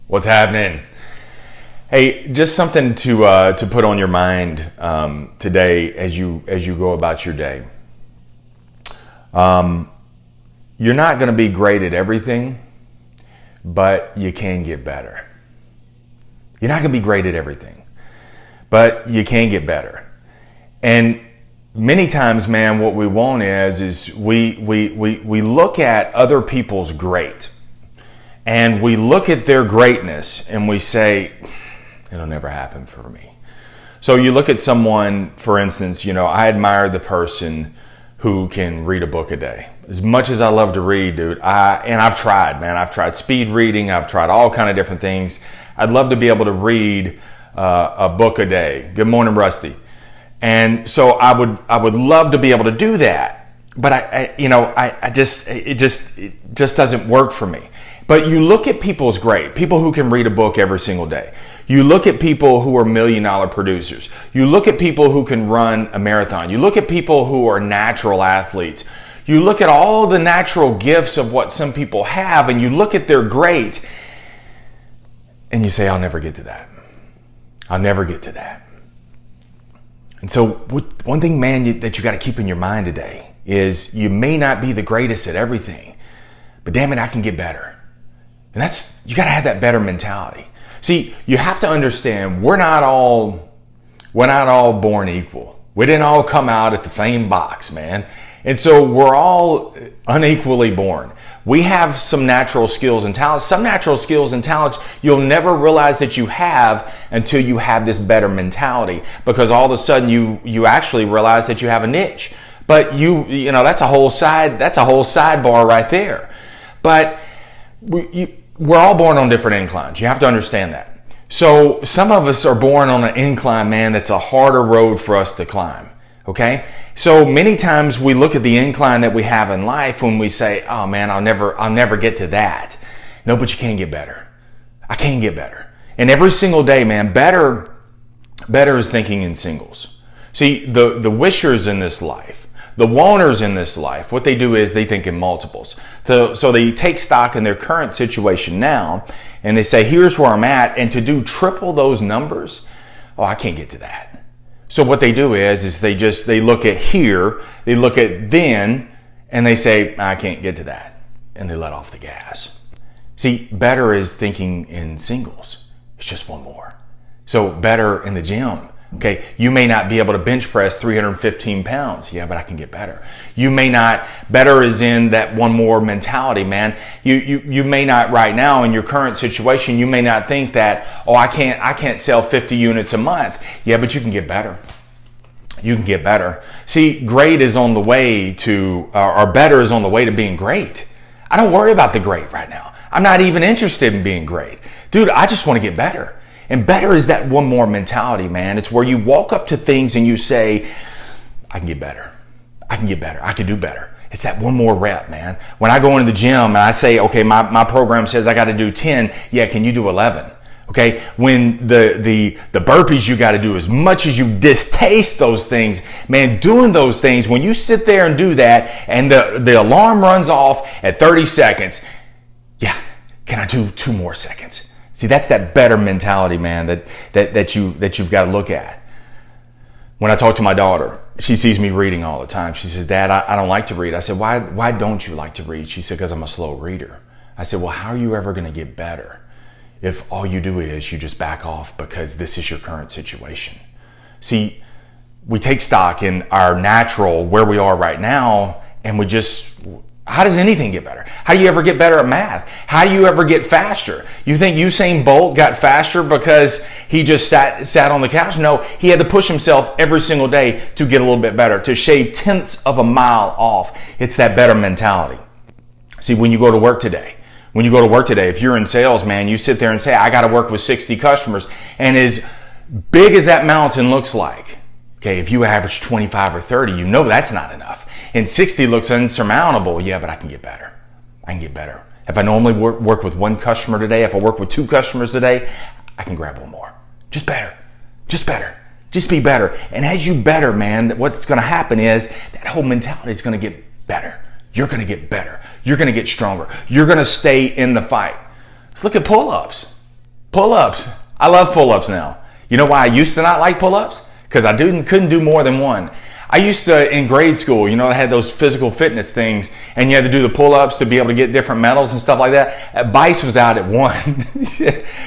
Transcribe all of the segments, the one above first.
What's happening? Hey, just something to put on your mind today as you go about your day. You're not going to be great at everything, but you can get better. You're not going to be great at everything, but you can get better. And many times, man, what we want is we look at other people's great. And we look at their greatness and we say, it'll never happen for me. So you look at someone, for instance, I admire the person who can read a book a day. As much as I love to read, dude, I've tried, man. I've tried speed reading. I've tried all kind of different things. I'd love to be able to read a book a day. Good morning, Rusty. And so I would love to be able to do that. But it just doesn't work for me. But you look at people's great, people who can read a book every single day. You look at people who are $1 million producers. You look at people who can run a marathon. You look at people who are natural athletes. You look at all the natural gifts of what some people have, and you look at their great, and you say, I'll never get to that. I'll never get to that. And so one thing, man, that you got to keep in your mind today is you may not be the greatest at everything, but damn it, I can get better. And you got to have that better mentality. See, you have to understand we're not all born equal. We didn't all come out at the same box, man. And so we're all unequally born. We have some natural skills and talents. Some natural skills and talents you'll never realize that you have until you have this better mentality, because all of a sudden you actually realize that you have a niche. But that's a whole sidebar right there. But we're all born on different inclines. You have to understand that. So some of us are born on an incline, man, that's a harder road for us to climb. Okay? So many times we look at the incline that we have in life when we say, oh man, I'll never get to that. No, but you can get better. I can get better. And every single day, man, better is thinking in singles. See, the wishers in this life, the wanters in this life, what they do is they think in multiples. So they take stock in their current situation now, and they say, here's where I'm at, and to do triple those numbers, I can't get to that. So what they do is they look at here, they look at then, and they say, I can't get to that, and they let off the gas. See, better is thinking in singles. It's just one more. So better in the gym. Okay, you may not be able to bench press 315 pounds. Yeah, but I can get better. You may not, better is in that one more mentality, man. You may not right now in your current situation, you may not think that, I can't sell 50 units a month. Yeah, but you can get better. You can get better. See, great is on the way to, or better is on the way to being great. I don't worry about the great right now. I'm not even interested in being great. Dude, I just want to get better. And better is that one more mentality, man. It's where you walk up to things and you say, I can get better. I can get better. I can do better. It's that one more rep, man. When I go into the gym and I say, okay, my program says I got to do 10. Yeah, can you do 11? Okay. When the burpees you got to do, as much as you distaste those things, man, doing those things, when you sit there and do that and the alarm runs off at 30 seconds, yeah, can I do 2 more seconds? See, that's that better mentality, man, that you've got to look at. When I talk to my daughter, she sees me reading all the time. She says, Dad, I don't like to read. I said, why don't you like to read? She said, because I'm a slow reader. I said, well, how are you ever going to get better if all you do is you just back off because this is your current situation? See, we take stock in our natural, where we are right now, and how does anything get better? How do you ever get better at math? How do you ever get faster? You think Usain Bolt got faster because he just sat on the couch? No, he had to push himself every single day to get a little bit better, to shave tenths of a mile off. It's that better mentality. See, when you go to work today, if you're in sales, man, you sit there and say, I got to work with 60 customers. And as big as that mountain looks like, okay, if you average 25 or 30, you know that's not enough. And 60 looks insurmountable. Yeah, but I can get better. I can get better. If I normally work with 1 customer today, if I work with 2 customers today, I can grab 1 more. Just better. Just better. Just be better. And as you better, man, what's going to happen is that whole mentality is going to get better. You're going to get better. You're going to get stronger. You're going to stay in the fight. Let's look at pull-ups. Pull-ups. I love pull-ups now. You know why I used to not like pull-ups? Because I couldn't do more than one. I used to, in grade school, I had those physical fitness things, and you had to do the pull-ups to be able to get different medals and stuff like that. Buice was out at one.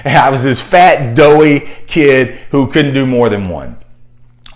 And I was this fat, doughy kid who couldn't do more than one.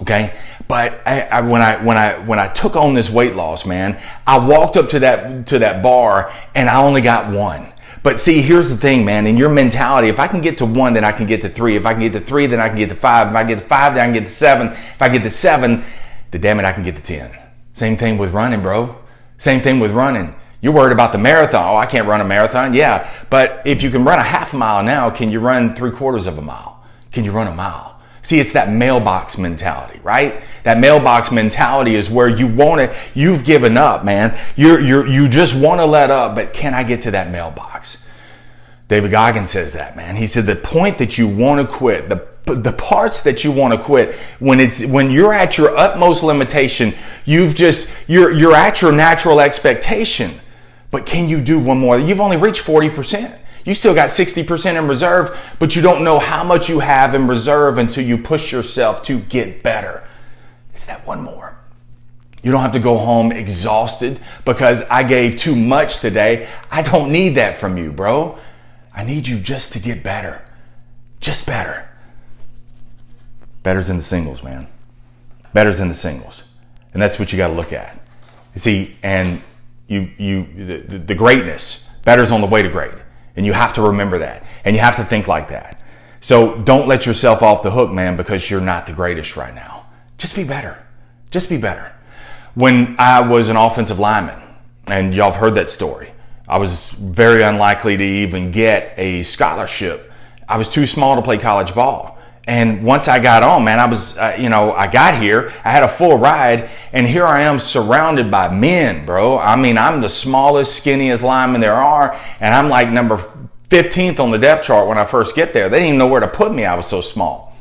Okay? But when I took on this weight loss, man, I walked up to that bar and I only got one. But see, here's the thing, man. In your mentality, if I can get to one, then I can get to three. If I can get to three, then I can get to five. If I get to five, then I can get to seven. If I get to seven, then damn it, I can get to 10. Same thing with running, bro. Same thing with running. You're worried about the marathon. Oh, I can't run a marathon. Yeah, but if you can run a half mile now, can you run 3/4 of a mile? Can you run a mile? See, it's that mailbox mentality, right? That mailbox mentality is where you've given up, man. You just want to let up, but can I get to that mailbox? David Goggins says that, man. He said the point that you want to quit, the parts that you want to quit, when you're at your utmost limitation, you're at your natural expectation. But can you do one more? You've only reached 40%. You still got 60% in reserve, but you don't know how much you have in reserve until you push yourself to get better. It's that one more. You don't have to go home exhausted because I gave too much today. I don't need that from you, bro. I need you just to get better. Just better. Better's in the singles, man. Better's in the singles. And that's what you got to look at. You see, and the greatness, better's on the way to great. And you have to remember that. And you have to think like that. So don't let yourself off the hook, man, because you're not the greatest right now. Just be better. Just be better. When I was an offensive lineman, and y'all have heard that story, I was very unlikely to even get a scholarship. I was too small to play college ball. And once I got on, man, I got here, I had a full ride, and here I am surrounded by men, bro. I mean, I'm the smallest, skinniest lineman there are, and I'm like number 15th on the depth chart when I first get there. They didn't even know where to put me. I was so small.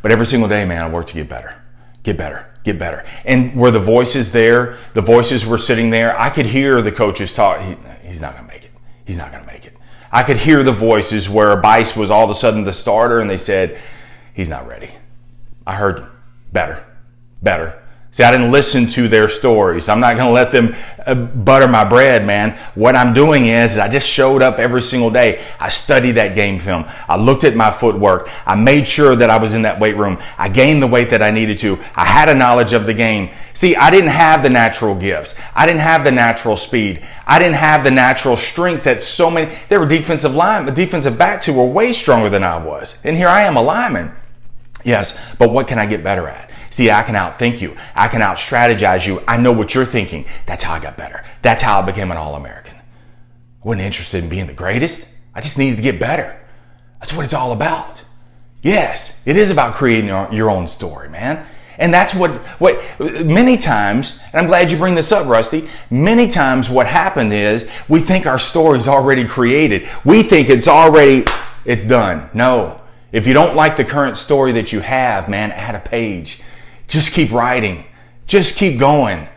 But every single day, man, I work to get better. Get better. Get better. And were the voices there? The voices were sitting there. I could hear the coaches talk. He's not going to make it. He's not going to make it. I could hear the voices where Buice was all of a sudden the starter and they said, he's not ready. I heard better. See, I didn't listen to their stories. I'm not going to let them butter my bread, man. What I'm doing is I just showed up every single day. I studied that game film. I looked at my footwork. I made sure that I was in that weight room. I gained the weight that I needed to. I had a knowledge of the game. See, I didn't have the natural gifts. I didn't have the natural speed. I didn't have the natural strength that so many, there were defensive backs who were way stronger than I was. And here I am, a lineman. Yes, but what can I get better at? See, I can outthink you. I can out-strategize you. I know what you're thinking. That's how I got better. That's how I became an All-American. I wasn't interested in being the greatest. I just needed to get better. That's what it's all about. Yes, it is about creating your own story, man. And that's what many times, and I'm glad you bring this up, Rusty, many times what happened is we think our story's already created. We think it's done. No. If you don't like the current story that you have, man, add a page. Just keep writing. Just keep going.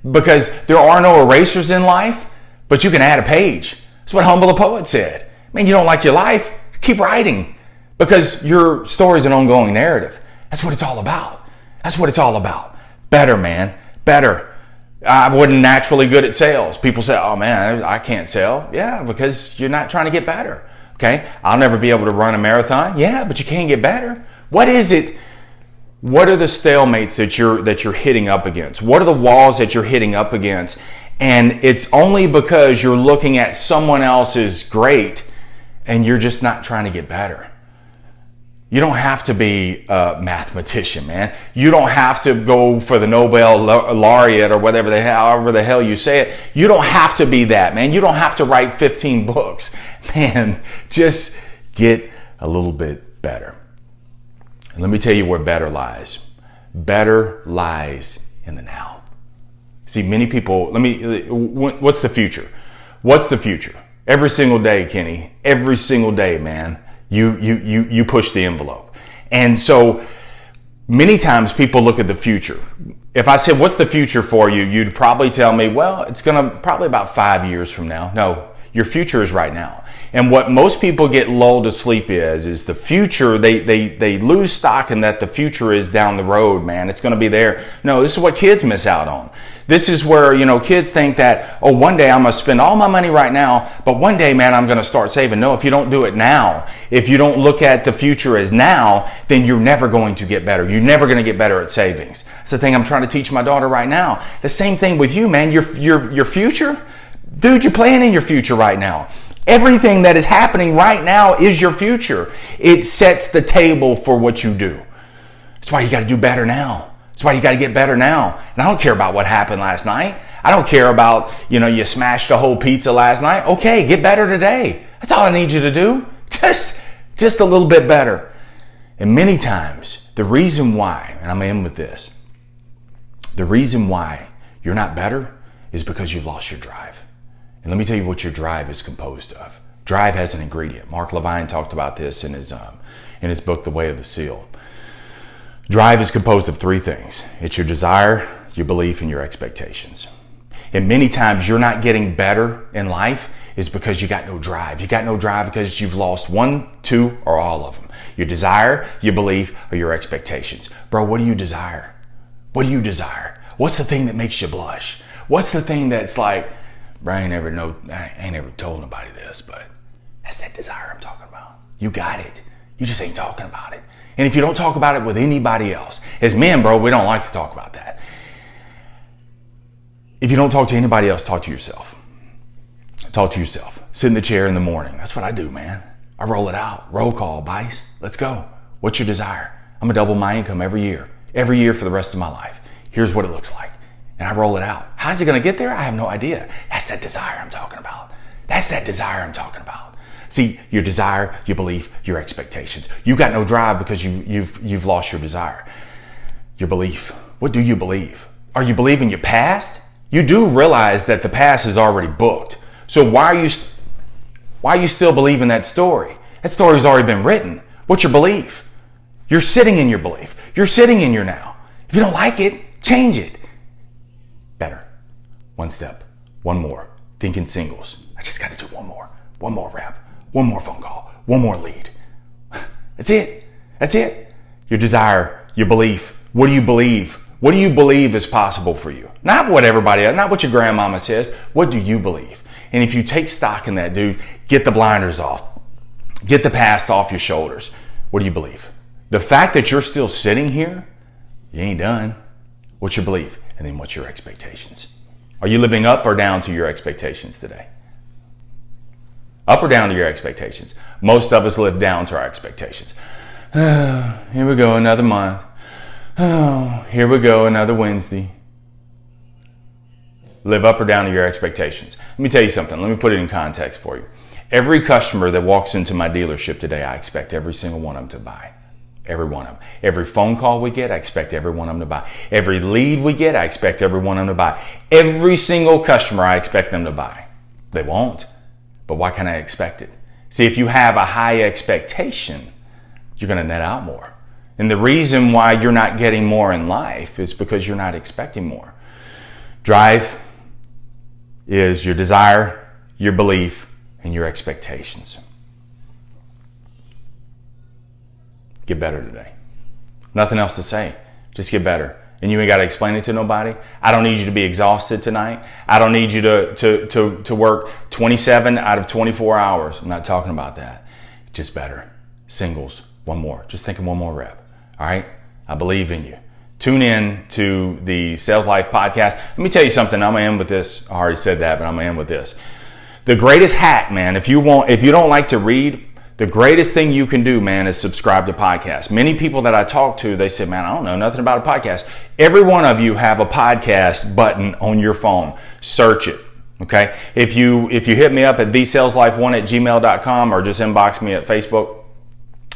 Because there are no erasers in life, but you can add a page. That's what Humble the Poet said. Man, you don't like your life? Keep writing. Because your story is an ongoing narrative. That's what it's all about. That's what it's all about. Better, man. Better. I wasn't naturally good at sales. People say, oh man, I can't sell. Yeah, because you're not trying to get better. Okay, I'll never be able to run a marathon. Yeah, but you can get better. What is it? What are the stalemates that you're hitting up against? What are the walls that you're hitting up against? And it's only because you're looking at someone else's great and you're just not trying to get better. You don't have to be a mathematician, man. You don't have to go for the Nobel laureate or however the hell you say it. You don't have to be that, man. You don't have to write 15 books. Man, just get a little bit better. And let me tell you where better lies. Better lies in the now. See, many people, what's the future? What's the future? Every single day, Kenny, every single day, man, you push the envelope. And so many times people look at the future. If I said, what's the future for you? You'd probably tell me, well, it's going to probably about 5 years from now. No, Your future is right now. And what most people get lulled to sleep is the future. They lose stock in that the future is down the road, man. It's going to be there. No, this is what kids miss out on. This is where, kids think that, oh, one day I'm going to spend all my money right now, but one day, man, I'm going to start saving. No, if you don't do it now, if you don't look at the future as now, then you're never going to get better. You're never going to get better at savings. That's the thing I'm trying to teach my daughter right now. The same thing with you, man. Your future, dude, you're planning your future right now. Everything that is happening right now is your future. It sets the table for what you do. That's why you got to do better now. That's why you got to get better now. And I don't care about what happened last night. I don't care about, you smashed a whole pizza last night. Okay, get better today. That's all I need you to do. Just a little bit better. And many times, the reason why, and I'm going to end with this, the reason why you're not better is because you've lost your drive. And let me tell you what your drive is composed of. Drive has an ingredient. Mark Levine talked about this in his book, The Way of the Seal. Drive is composed of three things. It's your desire, your belief, and your expectations. And many times you're not getting better in life is because you got no drive. You got no drive because you've lost one, two, or all of them. Your desire, your belief, or your expectations. Bro, what do you desire? What do you desire? What's the thing that makes you blush? What's the thing that's like, bro, I ain't never told nobody this, but that's that desire I'm talking about. You got it. You just ain't talking about it. And if you don't talk about it with anybody else, as men, bro, we don't like to talk about that. If you don't talk to anybody else, talk to yourself. Talk to yourself. Sit in the chair in the morning. That's what I do, man. I roll it out. Roll call, Buice. Let's go. What's your desire? I'm going to double my income every year for the rest of my life. Here's what it looks like. And I roll it out. How's it going to get there? I have no idea. That's that desire I'm talking about. That's that desire I'm talking about. See, your desire, your belief, your expectations. You got no drive because you've lost your desire. Your belief. What do you believe? Are you believing your past? You do realize that the past is already booked. So why are you still believing that story? That story's already been written. What's your belief? You're sitting in your belief. You're sitting in your now. If you don't like it, change it. Better. One step. One more. Thinking singles. I just got to do one more. One more rep. One more phone call. One more lead. That's it. That's it. Your desire, your belief. What do you believe? What do you believe is possible for you? Not what everybody else, not what your grandmama says. What do you believe? And if you take stock in that, dude, get the blinders off. Get the past off your shoulders. What do you believe? The fact that you're still sitting here, you ain't done. What's your belief? And then what's your expectations? Are you living up or down to your expectations today? Up or down to your expectations? Most of us live down to our expectations. Oh, here we go, another month. Oh, here we go, another Wednesday. Live up or down to your expectations. Let me tell you something. Let me put it in context for you. Every customer that walks into my dealership today, I expect every single one of them to buy. Every one of them. Every phone call we get, I expect every one of them to buy. Every lead we get, I expect every one of them to buy. Every single customer, I expect them to buy. They won't. But why can't I expect it? See, if you have a high expectation, you're going to net out more. And the reason why you're not getting more in life is because you're not expecting more. Drive is your desire, your belief, and your expectations. Get better today. Nothing else to say. Just get better. And you ain't got to explain it to nobody. I don't need you to be exhausted tonight. I don't need you to work 27 out of 24 hours. I'm not talking about that. Just better. Singles. One more. Just thinking one more rep. All right? I believe in you. Tune in to the Sales Life podcast. Let me tell you something. I'm going to end with this. I already said that, but I'm going to end with this. The greatest hack, man, if you don't like to read, the greatest thing you can do, man, is subscribe to podcasts. Many people that I talk to, they say, man, I don't know nothing about a podcast. Every one of you have a podcast button on your phone. Search it, okay? If you hit me up at thesaleslife1@gmail.com or just inbox me at Facebook,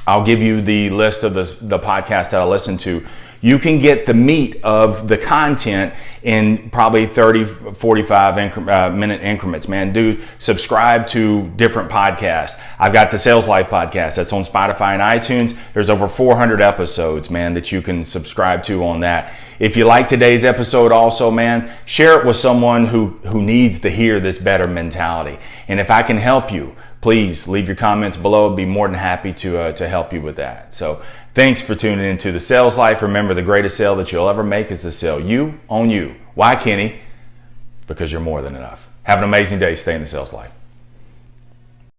I'll give you the list of the podcasts that I listen to. You can get the meat of the content in probably 30, 45 minute increments, man. Do subscribe to different podcasts. I've got the Sales Life podcast that's on Spotify and iTunes. There's over 400 episodes, man, that you can subscribe to on that. If you like today's episode also, man, share it with someone who needs to hear this better mentality. And if I can help you, please leave your comments below. I'd be more than happy to help you with that. So thanks for tuning into the Sales Life. Remember, the greatest sale that you'll ever make is the sale you on you. Why, Kenny? Because you're more than enough. Have an amazing day. Stay in the Sales Life.